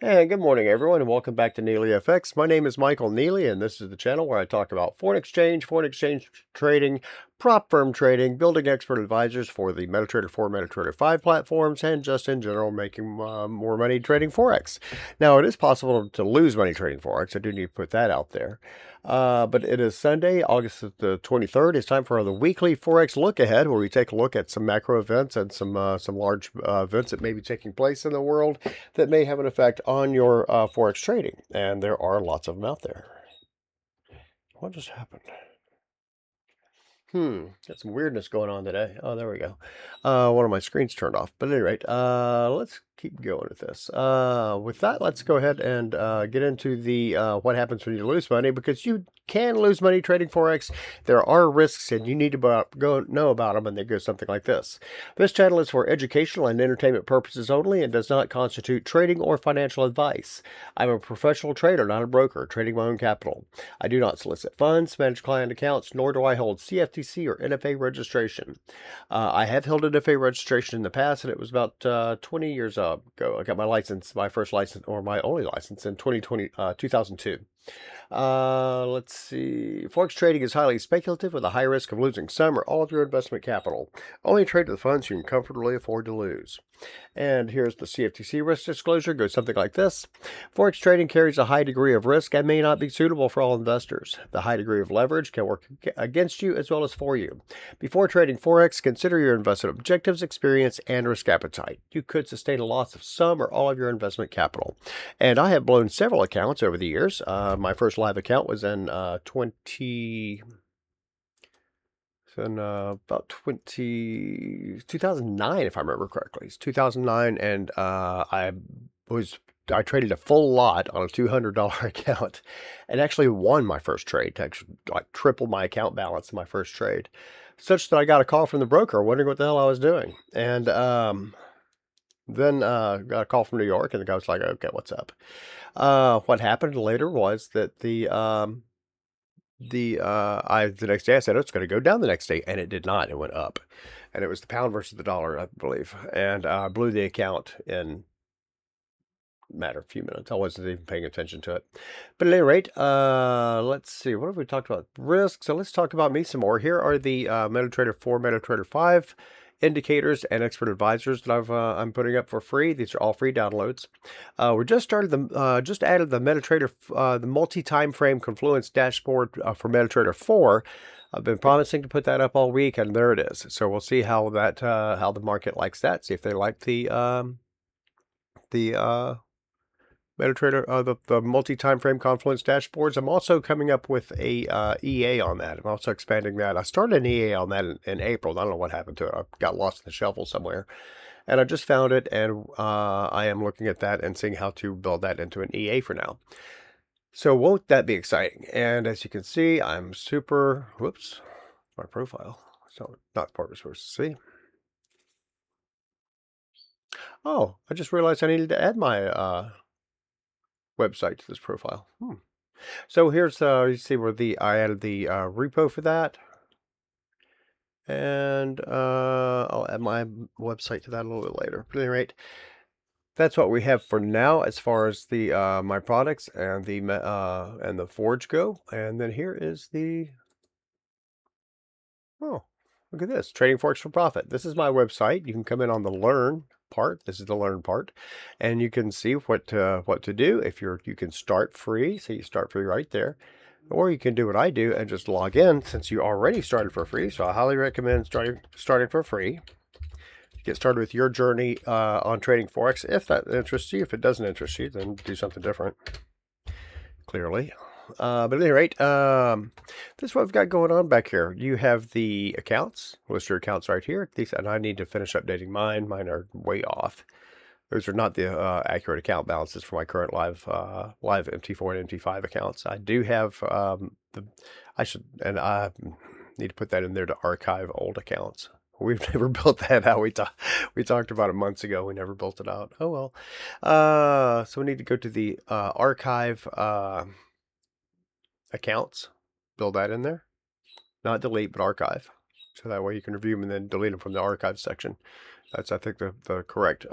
Hey, good morning, everyone, and welcome back to NeelyFX. My name is Michael Neely, and this is the channel where I talk about foreign exchange trading, prop firm trading, building expert advisors for the MetaTrader 4, MetaTrader 5 platforms, and just in general making more money trading Forex. Now, it is possible to lose money trading Forex. I do need to put that out there. But it is Sunday, August the 23rd. It's time for the Weekly Forex Lookahead, where we take a look at some macro events and some large events that may be taking place in the world that may have an effect on your Forex trading. And there are lots of them out there. What just happened? Got some weirdness going on today. Oh, there we go. One of my screens turned off. But at any rate, let's keep going with this. With that, let's go ahead and get into the what happens when you lose money, because you can lose money trading Forex. There are risks, and you need to know about them, and they go something like this. This channel is for educational and entertainment purposes only and does not constitute trading or financial advice. I'm a professional trader, not a broker, trading my own capital. I do not solicit funds, manage client accounts, nor do I hold CFTC or NFA registration. I have held an NFA registration in the past, and it was about 20 years ago. I got my license, my first license, or my only license in 2002. Let's see. Forex trading is highly speculative with a high risk of losing some or all of your investment capital. Only trade with funds you can comfortably afford to lose. And here's the CFTC risk disclosure. It goes something like this. Forex trading carries a high degree of risk and may not be suitable for all investors. The high degree of leverage can work against you as well as for you. Before trading Forex, consider your investment objectives, experience, and risk appetite. You could sustain a loss of some or all of your investment capital. And I have blown several accounts over the years. My first live account was in about 2009, if I remember correctly. It's 2009, and I traded a full lot on a $200 account and actually won my first trade, to actually like triple my account balance in my first trade, such that I got a call from the broker wondering what the hell I was doing. And then got a call from New York, and the guy was like, okay, what's up? What happened later was that the next day I said, oh, it's going to go down the next day, and it did not. It went up, and it was the pound versus the dollar, I believe, and I blew the account in a matter of a few minutes. I wasn't even paying attention to it. But at any rate, let's see. What have we talked about? Risk. So let's talk about me some more. Here are the MetaTrader 4, MetaTrader 5 indicators and expert advisors that I'm putting up for free. These are all free downloads. We just added the MetaTrader the multi-time frame confluence dashboard for MetaTrader 4. I've been promising to put that up all week, and there it is. So we'll see how the market likes that. See if they like the MetaTrader, the multi-time frame confluence dashboards. I'm also coming up with a EA on that. I'm also expanding that. I started an EA on that in April. I don't know what happened to it. I got lost in the shuffle somewhere, and I just found it, and I am looking at that and seeing how to build that into an EA for now. So won't that be exciting? And as you can see, I'm super, whoops, my profile. So not the part we're supposed to see. Oh, I just realized I needed to add my website to this profile. So here's you see where I added the repo for that, and I'll add my website to that a little bit later. But at any rate, that's what we have for now as far as the my products and the Forge go. And then here is the look at this, Trading Forex for Profit. This is my website. You can come in on the Learn part. This is the Learn part, and you can see what to do. If you can start free, so you start free right there, or you can do what I do and just log in since you already started for free. So I highly recommend starting for free. Get started with your journey on trading Forex if that interests you. If it doesn't interest you, then do something different. Clearly. But at any rate, this is what we've got going on back here. You have the accounts, list your accounts right here. And I need to finish updating mine. Mine are way off. Those are not the accurate account balances for my current live MT4 and MT5 accounts. I do have I need to put that in there to archive old accounts. We've never built that out. We talked about it months ago. We never built it out. Oh well. So we need to go to the archive accounts, build that in there, not delete, but archive. So that way you can review them and then delete them from the archive section. That's, I think, the correct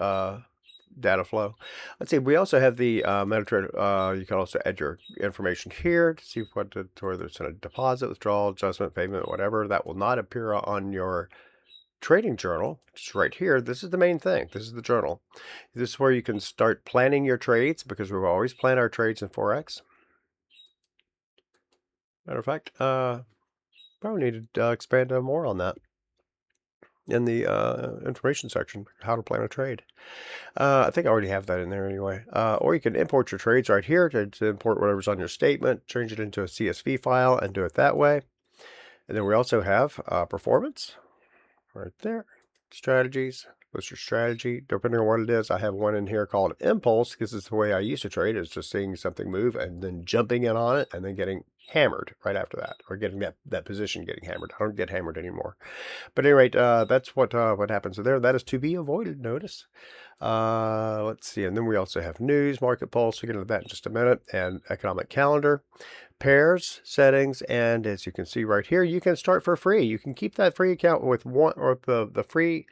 data flow. Let's see. We also have the MetaTrader. You can also add your information here to see whether it's a deposit, withdrawal, adjustment, payment, whatever. That will not appear on your trading journal. Just right here. This is the main thing. This is the journal. This is where you can start planning your trades, because we always plan our trades in Forex. Matter of fact, probably need to expand more on that in the information section, how to plan a trade. I think I already have that in there anyway. Or you can import your trades right here to import whatever's on your statement, change it into a CSV file and do it that way. And then we also have performance right there, strategies. What's your strategy? Depending on what it is, I have one in here called impulse, because it's the way I used to trade, is just seeing something move and then jumping in on it and then getting hammered right after that, or getting that position getting hammered. I don't get hammered anymore. But at any rate, that's what happens there. That is to be avoided, notice. Let's see, and then we also have news, market pulse. We'll get into that in just a minute, and economic calendar, pairs, settings, and as you can see right here, you can start for free. You can keep that free account with one, or the free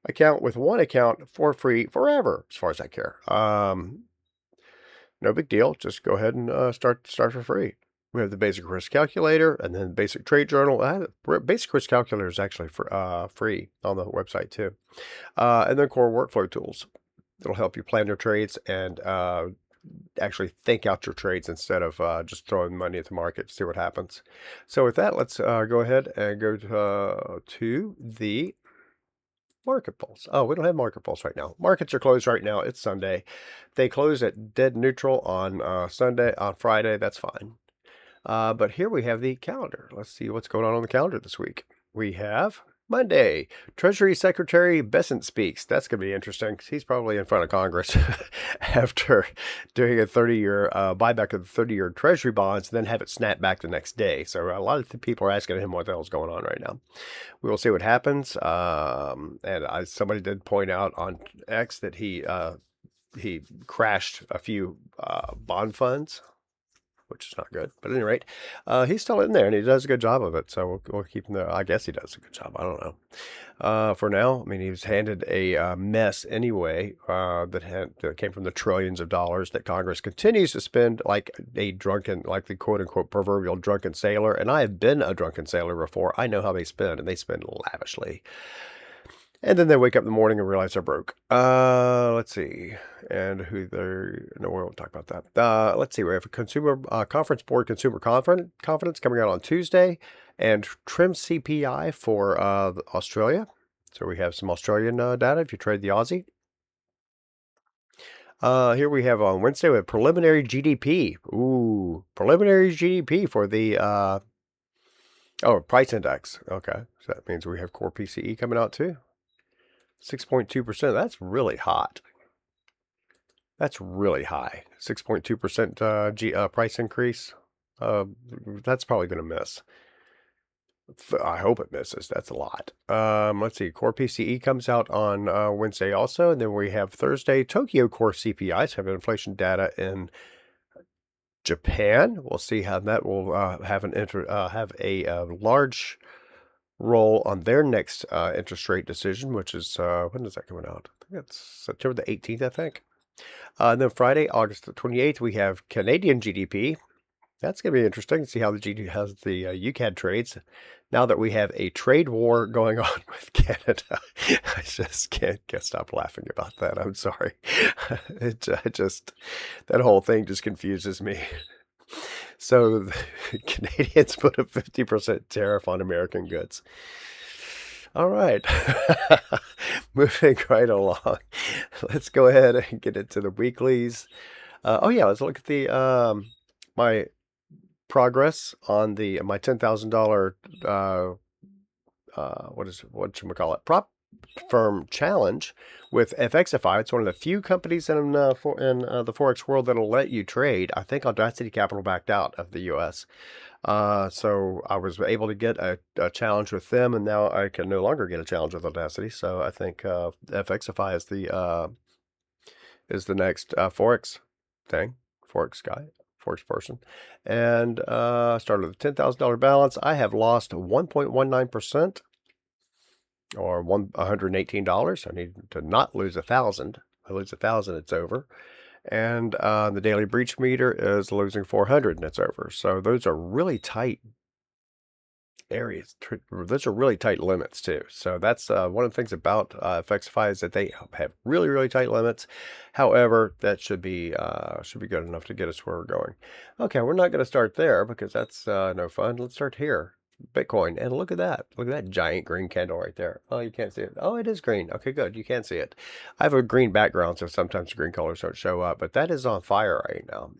account with one account for free forever, as far as I care. No big deal. Just go ahead and start for free. We have the basic risk calculator, and then basic trade journal. Basic risk calculator is actually for free on the website too. And then core workflow tools. It'll help you plan your trades and actually think out your trades instead of just throwing money at the market to see what happens. So with that, let's go ahead and go to the market pulse. Oh, we don't have market pulse right now. Markets are closed right now. It's Sunday. They close at dead neutral on Friday. That's fine. But here we have the calendar. Let's see what's going on the calendar this week. We have Monday, Treasury Secretary Bessent speaks. That's going to be interesting, because he's probably in front of Congress after doing a 30-year buyback of the 30-year Treasury bonds, and then have it snap back the next day. So a lot of people are asking him what the hell's going on right now. We will see what happens. And somebody did point out on X that he crashed a few bond funds, which is not good. But at any rate, he's still in there, and he does a good job of it. So we'll keep him there. I guess he does a good job. I don't know. For now, I mean, he was handed a mess anyway that came from the trillions of dollars that Congress continues to spend like the quote-unquote proverbial drunken sailor. And I have been a drunken sailor before. I know how they spend, and they spend lavishly. And then they wake up in the morning and realize they're broke. Let's see. And who they're... No, we won't talk about that. Let's see. We have a consumer conference board, consumer confidence coming out on Tuesday. And trim CPI for Australia. So we have some Australian data if you trade the Aussie. Here we have on Wednesday, we have preliminary GDP. Ooh, preliminary GDP for the... price index. Okay. So that means we have core PCE coming out too. 6.2%. That's really hot. That's really high. 6.2% price increase. That's probably going to miss. I hope it misses. That's a lot. Let's see. Core PCE comes out on Wednesday also. And then we have Thursday, Tokyo Core CPI. So we have inflation data in Japan. We'll see how that will have a large role on their next interest rate decision, which is, when is that coming out? I think it's September the 18th, I think. And then Friday, August the 28th, we have Canadian GDP. That's going to be interesting to see how the UCAD trades. Now that we have a trade war going on with Canada, I just can't stop laughing about that. I'm sorry. That whole thing just confuses me. So the Canadians put a 50% tariff on American goods. All right. Moving right along. Let's go ahead and get into the weeklies. Let's look at the my progress on my $10,000 prop firm challenge with FXify. It's one of the few companies in the Forex world that'll let you trade. I think Audacity Capital backed out of the US. So I was able to get a challenge with them, and now I can no longer get a challenge with Audacity. So I think FXify is the next Forex thing, Forex guy, Forex person. And started with a $10,000 balance. I have lost 1.19%. or $118. I need to not lose 1,000. I lose 1,000, it's over. And the daily breach meter is losing 400 and it's over. So those are really tight areas. Those are really tight limits too. So that's one of the things about FXify is that they have really, really tight limits. However, that should be good enough to get us where we're going. Okay, we're not going to start there because that's no fun. Let's start here. Bitcoin, and look at that. Look at that giant green candle right there. Oh, you can't see it. Oh, it is green. Okay, good. You can see it. I have a green background, so sometimes the green colors don't show up, but that is on fire right now.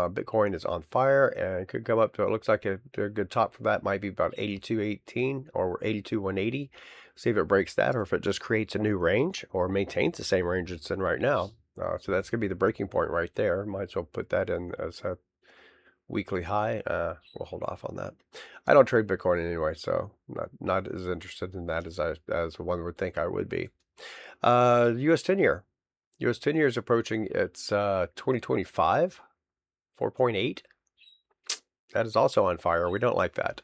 Bitcoin is on fire and it could come up to, it looks like a good top for that might be about 82.18 or 82.180. See if it breaks that or if it just creates a new range or maintains the same range it's in right now. So that's going to be the breaking point right there. Might as well put that in as a weekly high. We'll hold off on that. I don't trade Bitcoin anyway, so not as interested in that as one would think I would be. US 10-year. US 10-year is approaching its 2025 4.8. That is also on fire. We don't like that.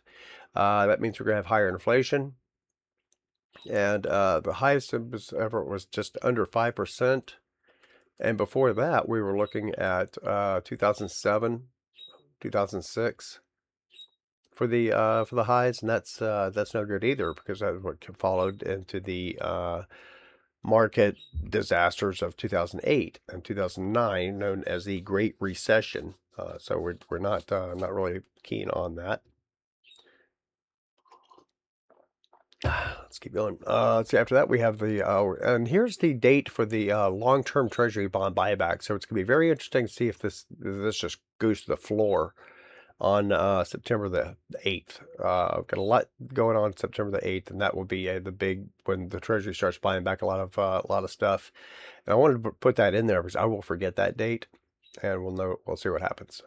That means we're going to have higher inflation. And the highest ever was just under 5%. And before that, we were looking at 2007, 2006 for the highs, and that's no good either because that's what followed into the market disasters of 2008 and 2009, known as the Great Recession. So we're not really keen on that. Let's keep going. Let's see. After that, we have the and here's the date for the long-term Treasury bond buyback. So it's going to be very interesting to see if this just goes to the floor on September the 8th. Got a lot going on September the 8th, and that will be the big when the Treasury starts buying back a lot of stuff. And I wanted to put that in there because I will forget that date, and we'll see what happens.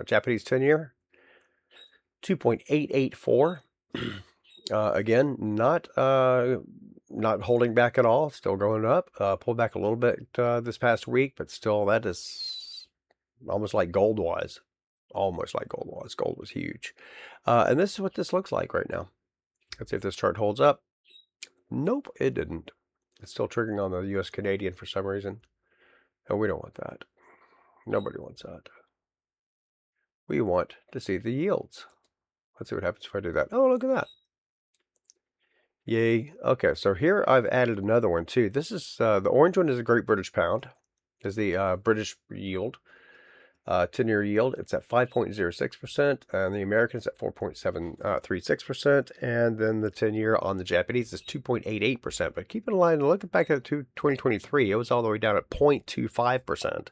Japanese 10-year 2.884. Again, not holding back at all, still going up. Pulled back a little bit this past week, but still that is almost like gold was. Almost like gold was. Gold was huge. And this is what this looks like right now. Let's see if this chart holds up. Nope, it didn't. It's still triggering on the US Canadian for some reason. And we don't want that. Nobody wants that. We want to see the yields. Let's see what happens if I do that. Oh, look at that. Yay. Okay, so here I've added another one too. This is the orange one is a Great British Pound, is the British yield, 10-year yield. It's at 5.06%, and the American is at 4.736%, and then the 10-year on the Japanese is 2.88%. But keep in mind, look back at 2023, it was all the way down at 0.25%.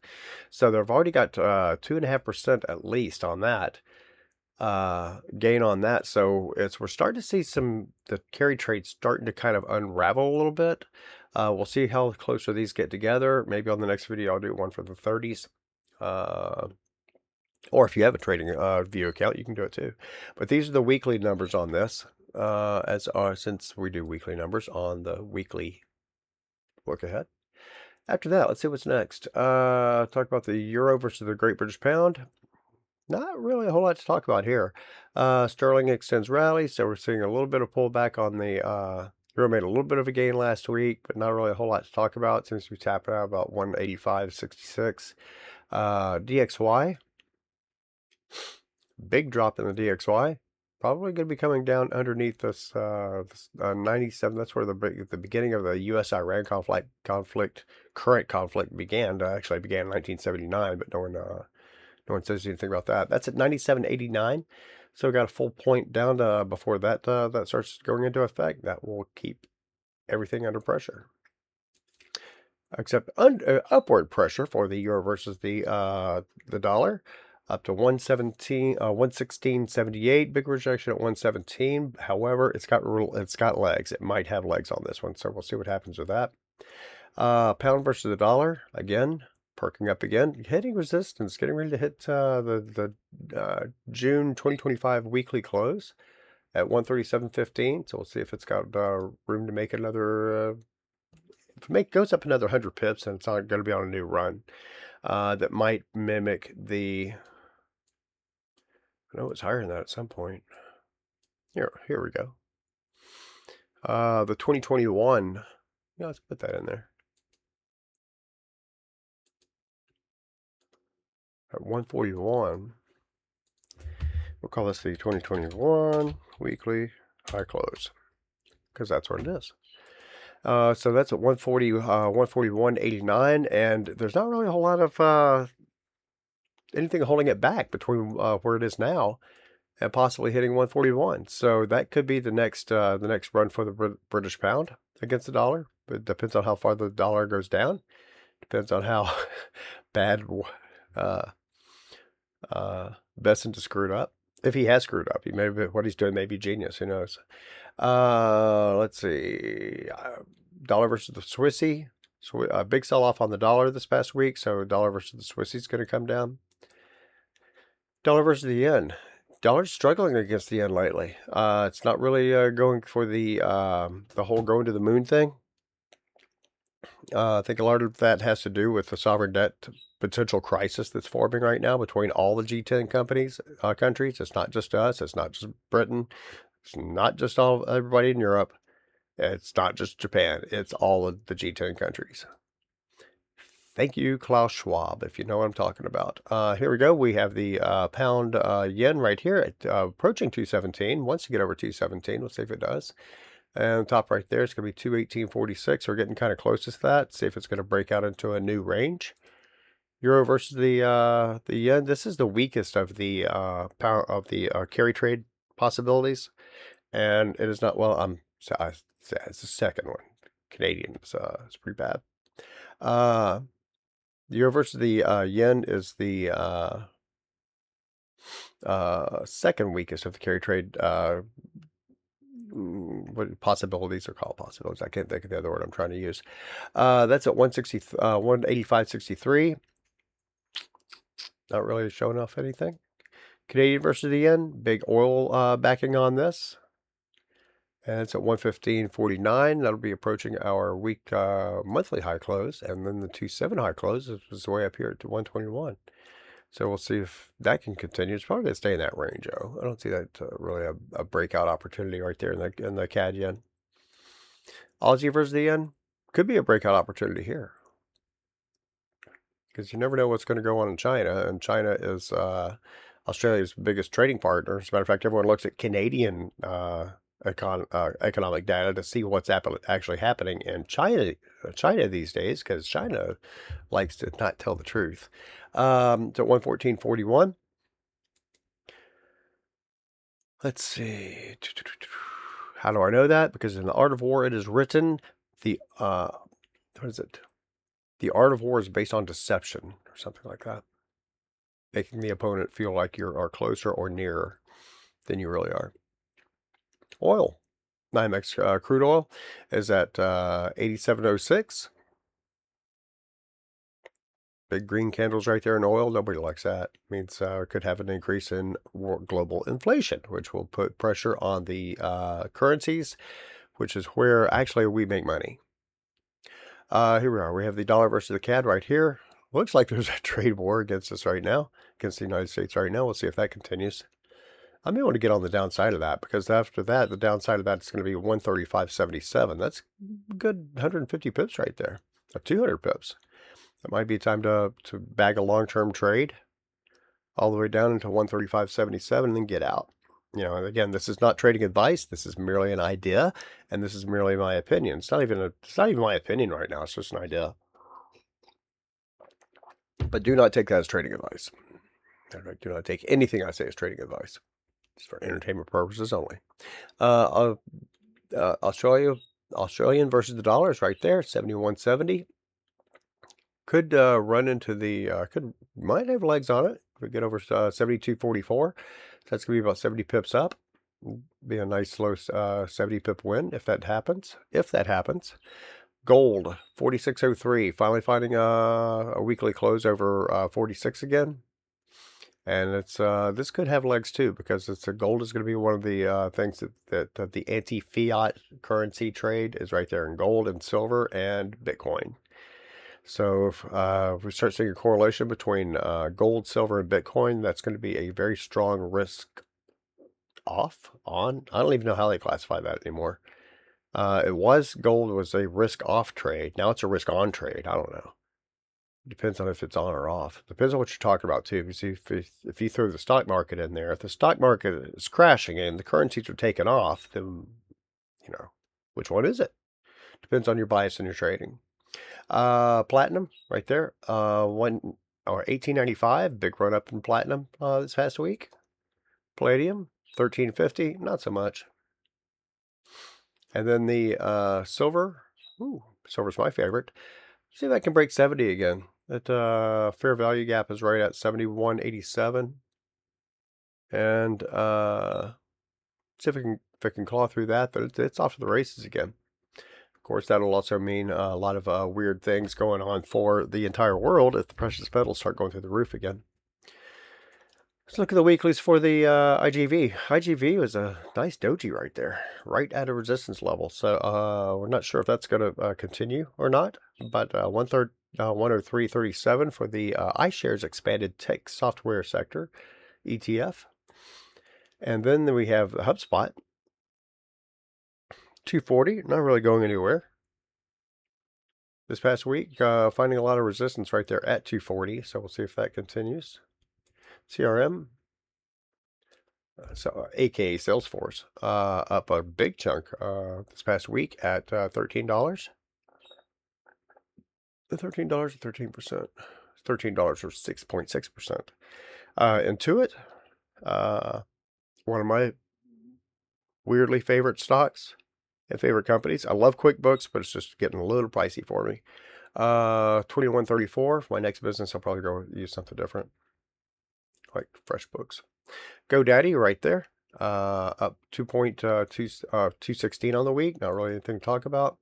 So they've already got 2.5% at least on that. Gain on that. So we're starting to see the carry trades starting to kind of unravel a little bit. We'll see how closer these get together. Maybe on the next video I'll do one for the 30s. Or if you have a trading view account, you can do it too. But these are the weekly numbers on this. Since we do weekly numbers on the weekly look ahead. After that, let's see what's next. Talk about the euro versus the Great British Pound. Not really a whole lot to talk about here. Sterling extends rally, so we're seeing a little bit of pullback on the euro. Made a little bit of a gain last week, but not really a whole lot to talk about. It seems to be tapping out about 185.66. DXY, big drop in the DXY. Probably going to be coming down underneath this 97. That's where the beginning of the US-Iran current conflict began. Actually began in 1979, but no one says anything about that. That's at 97.89. So we got a full point down before that that starts going into effect. That will keep everything under pressure, except upward pressure for the euro versus the dollar, up to 116.78. Big rejection at 117. However, it's got legs. It might have legs on this one, so we'll see what happens with that. Pound versus the dollar again. Perking up again, hitting resistance, getting ready to hit the June 2025 weekly close at 137.15. So we'll see if it's got room to make another. If it goes up another 100 pips, and it's not going to be on a new run, that might mimic the. I know it's higher than that at some point. Here we go. The 2021. Yeah, let's put that in there. at 141. We'll call this the 2021 weekly high close because that's what it is. So that's at 140, 141.89, and there's not really a whole lot of anything holding it back between where it is now and possibly hitting 141. So that could be the next run for the British pound against the dollar. But it depends on how far the dollar goes down. Depends on how bad Besson just screwed up. If he has screwed up, he maybe what he's doing may be genius. Who knows? Let's see. Dollar versus the Swissy. So a big sell-off on the dollar this past week. So dollar versus the Swissy is going to come down. Dollar versus the yen. Dollar's struggling against the yen lately. It's not really going for the whole going to the moon thing. I think a lot of that has to do with the sovereign debt potential crisis that's forming right now between all the G10 countries. It's not just us. It's not just Britain. It's not just everybody in Europe. It's not just Japan. It's all of the G10 countries. Thank you, Klaus Schwab, if you know what I'm talking about. Here we go. We have the pound yen right here at approaching 217. Once you get over 217, we'll see if it does. And top right there, it's going to be 218.46. We're getting kind of close to that. See if it's going to break out into a new range. Euro versus the yen. This is the weakest of the pound of the carry trade possibilities, and it is not well. It's the second one. Canadian is it's pretty bad. The euro versus the yen is the second weakest of the carry trade. What possibilities are called possibilities? I can't think of the other word I'm trying to use. That's at 185.63. Not really showing off anything. Canadian versus the yen. Big oil backing on this. And it's at 115.49. That'll be approaching our week monthly high close. And then the 2.7 high close is way up here at 121. So we'll see if that can continue. It's probably going to stay in that range, though. I don't see that really a breakout opportunity right there in the CAD yen. Aussie versus the yen could be a breakout opportunity here. Because you never know what's going to go on in China. And China is Australia's biggest trading partner. As a matter of fact, everyone looks at Canadian economic data to see what's actually happening in China these days, because China likes to not tell the truth. So 114.41. Let's see. How do I know that? Because in the Art of War, it is written the what is it? The art of war is based on deception or something like that, making the opponent feel like you are closer or nearer than you really are. Oil. NYMEX crude oil is at 87.06. Big green candles right there in oil. Nobody likes that. Means could have an increase in global inflation, which will put pressure on the currencies, which is where actually we make money. Here we are. We have the dollar versus the CAD right here. Looks like there's a trade war against us right now, against the United States right now. We'll see if that continues. I may want to get on the downside of that, because after that, the downside of that is going to be 135.77. That's good 150 pips right there, or 200 pips. It might be time to bag a long-term trade all the way down into 135.77 and then get out. You know, and again, this is not trading advice. This is merely an idea, and this is merely my opinion. It's not even my opinion right now. It's just an idea. But do not take that as trading advice. Do not take anything I say as trading advice. It's for entertainment purposes only. Australian versus the dollar is right there, 71.70. Could run into the might have legs on it. We get over 72.44. That's gonna be about 70 pips up. Be a nice slow 70 pip win if that happens. Gold 46.03. Finally finding a weekly close over 46 again. And it's this could have legs too, because gold is going to be one of the things that the anti-fiat currency trade is right there in gold and silver and Bitcoin. So if we start seeing a correlation between gold, silver, and Bitcoin, that's going to be a very strong risk off on. I don't even know how they classify that anymore. Gold was a risk off trade. Now it's a risk on trade. I don't know. Depends on if it's on or off. Depends on what you're talking about too. You see, if you throw the stock market in there, if the stock market is crashing and the currencies are taken off, then which one is it? Depends on your bias in your trading. Platinum right there. 1895, big run up in platinum this past week. Palladium 1350, not so much. And then the silver. Ooh, silver's my favorite. See if I can break 70 again. That fair value gap is right at 71.87. And see if I can claw through that, but it's off to the races again. Of course, that'll also mean a lot of weird things going on for the entire world if the precious metals start going through the roof again. Let's look at the weeklies for the IGV. IGV was a nice doji right there, right at a resistance level. So we're not sure if that's going to continue or not, but 103.37 for the iShares Expanded Tech Software Sector ETF. And then we have HubSpot, 240, not really going anywhere. This past week, finding a lot of resistance right there at 240, so we'll see if that continues. CRM, aka Salesforce, up a big chunk this past week at $13. The $13 or 13%. $13 or 6.6%. Intuit, one of my weirdly favorite stocks and favorite companies. I love QuickBooks, but it's just getting a little pricey for me. 21.34 for my next business. I'll probably go use something different, like FreshBooks. GoDaddy right there, up 2.216 on the week. Not really anything to talk about.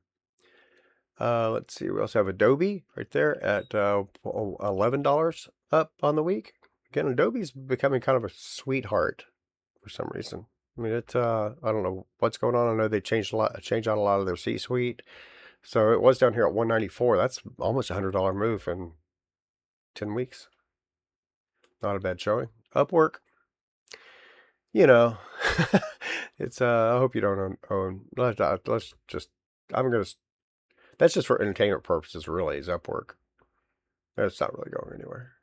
Let's see. We also have Adobe right there at $11 up on the week. Again, Adobe's becoming kind of a sweetheart for some reason. I mean, I don't know what's going on. I know they changed out a lot of their C-suite. So it was down here at 194. That's almost a $100 move in 10 weeks. Not a bad showing. Upwork, it's I hope you don't own. Let's just. That's just for entertainment purposes. Really, is Upwork. It's not really going anywhere.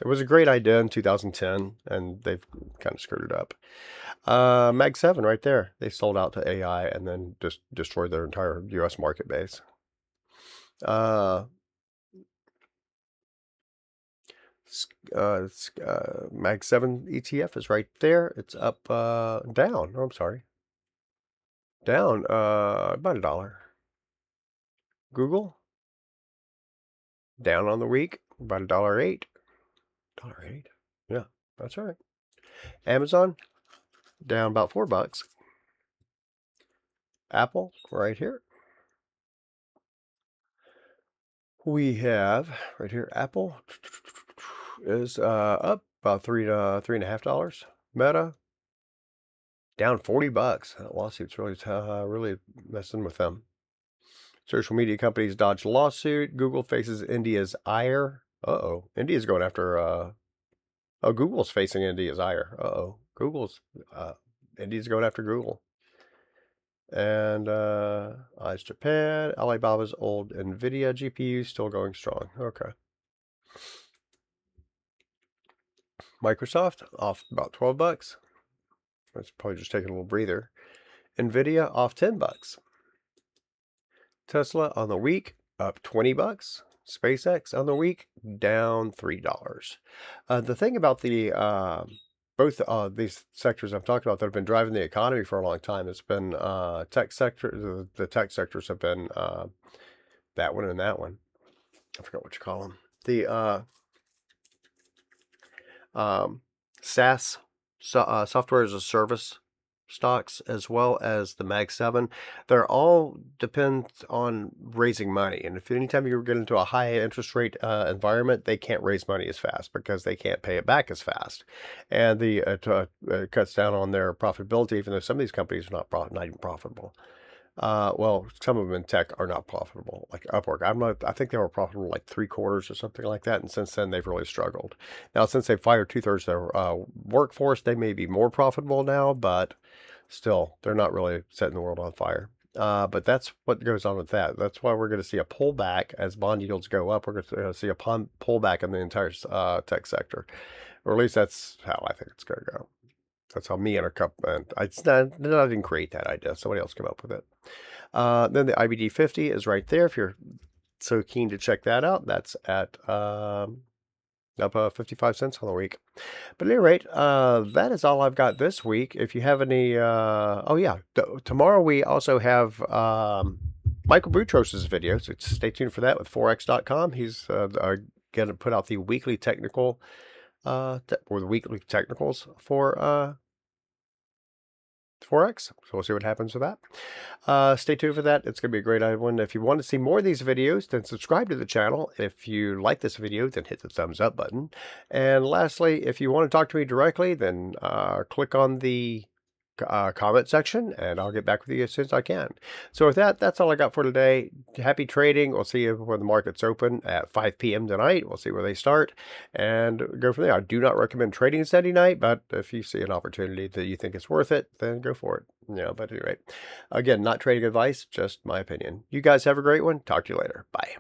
It was a great idea in 2010, and they've kind of screwed it up. Mag 7 right there. They sold out to AI and then just destroyed their entire U.S. market base. Mag 7 ETF is right there. It's up, down. Oh, I'm sorry. Down about $1. Google, down on the week, about $1.08. $1.08? Yeah, that's right. Amazon, down about $4. Apple, right here. We have right here, Apple is up about $3.50. Meta, down $40. That lawsuit's really messing with them. Social media companies dodge lawsuit. Google faces India's ire. India's going after. Google's facing India's ire. India's going after Google. And ICE Japan, Alibaba's old NVIDIA GPU still going strong. Okay. Microsoft off about $12. That's probably just taking a little breather. NVIDIA off $10. Tesla on the week up $20. SpaceX on the week down $3. The thing about the both these sectors I've talked about that have been driving the economy for a long time, it's been tech sector. The tech sectors have been that one and that one. I forgot what you call them. The SaaS, software as a service stocks, as well as the Mag 7, they're all depend on raising money. And if anytime you get into a high interest rate environment, they can't raise money as fast because they can't pay it back as fast. And the cuts down on their profitability, even though some of these companies are not even profitable. Well, some of them in tech are not profitable, like Upwork. I think they were profitable like 3/4 or something like that. And since then, they've really struggled. Now, since they fired 2/3 of their workforce, they may be more profitable now, but still, they're not really setting the world on fire. But that's what goes on with that. That's why we're going to see a pullback as bond yields go up. We're going to see a pullback in the entire tech sector, or at least that's how I think it's going to go. That's how me and a couple, and I didn't create that idea. Somebody else came up with it. Then the IBD 50 is right there. If you're so keen to check that out, that's at up 55 cents on the week. But at any rate, that is all I've got this week. If you have any, oh yeah, tomorrow we also have Michael Boutros' video, so stay tuned for that with Forex.com. He's going to put out the weekly technical, or the weekly technicals for Forex. So we'll see what happens with that. Stay tuned for that. It's going to be a great one. If you want to see more of these videos, then subscribe to the channel. If you like this video, then hit the thumbs up button. And lastly, if you want to talk to me directly, then click on the comment section, and I'll get back with you as soon as I can. So with that, that's all I got for today. Happy trading. We'll see you when the market's open at 5 p.m. tonight. We'll see where they start and go from there. I do not recommend trading Sunday night, but if you see an opportunity that you think is worth it, then go for it. Yeah, but anyway, again, not trading advice, just my opinion. You guys have a great one. Talk to you later. Bye.